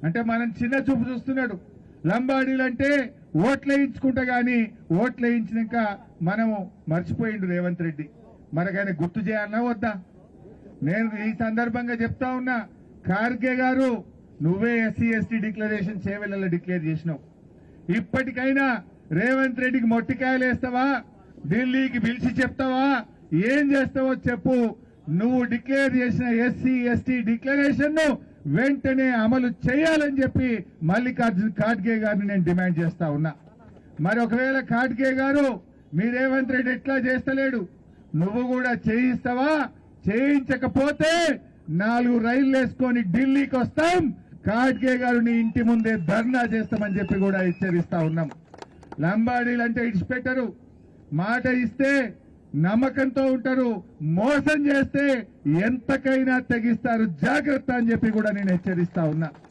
అంటే మనం చిన్న చూపు చూస్తున్నాడు. లంబాడీలంటే ఓట్లేయించుకుంటా గాని ఓట్లేయించినాక మనము మర్చిపోయిండు రేవంత్ రెడ్డి. మనకైనా గుర్తు చేయాలన్నా వద్దా? నేను ఈ సందర్భంగా చెప్తా ఉన్నా, ఖార్గే గారు నువ్వే ఎస్సీ ఎస్టీ డిక్లరేషన్ చేవెళ్ళలో డిక్లేర్ చేసినావు. ఇప్పటికైనా రేవంత్ రెడ్డికి మొట్టికాయలు వేస్తావా? ఢిల్లీకి పిలిచి చెప్తావా? ఏం చేస్తావో చెప్పు. నువ్వు డిక్లేర్ చేసిన ఎస్సీ ఎస్టీ డిక్లరేషన్ ను వెంటనే అమలు చేయాలని చెప్పి మల్లికార్జున్ ఖార్గే గారిని నేను డిమాండ్ చేస్తా ఉన్నా. మరి ఒకవేళ ఖార్గే గారు మీ రేవంత్ రెడ్డి ఎట్లా చేస్తలేడు, నువ్వు కూడా చేయిస్తావా? చేయించకపోతే 4 రైళ్లు వేసుకొని ఢిల్లీకి వస్తాం, ఖార్గే గారు నీ ఇంటి ముందే ధర్నా చేస్తామని చెప్పి కూడా హెచ్చరిస్తా ఉన్నాం. లంబాడీలంటే ఇడిచిపెట్టరు, మాట ఇస్తే నమ్మకంతో ఉంటారు, మోసం చేస్తే ఎంతకైనా తెగిస్తారు, జాగ్రత్త అని చెప్పి కూడా నేను హెచ్చరిస్తా ఉన్నా.